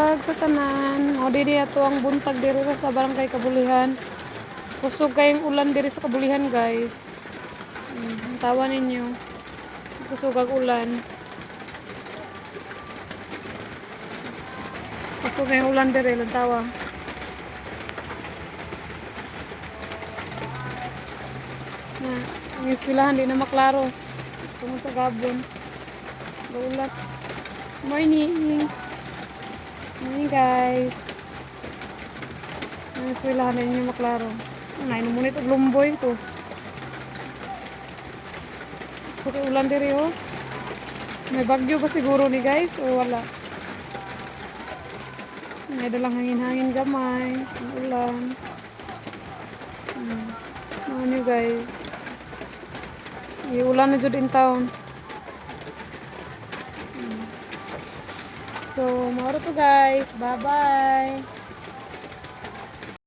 buntag sa tanan. O diri ato ang buntag diri sa Barangay Kabulihan. Kusog kayong ulan diri sa Kabulihan, guys. Tawa ninyo. Kusog ang ulan. Kusog kayong ulan diri, tawa. Na, ang eskwelahan di na maklaro. Tungo sa gabon. Ulat. Morning. Morning, guys. Ang eskwelahan na ninyo maklaro. Nainom muna ito lumboy ito. So, ulan diri, oh. May bagyo ba siguro ni guys o wala? May dalang hangin-hangin gamay. Ang ulan. Ano nyo guys? Ulan na dyan in town. So, mauro to guys. Bye-bye.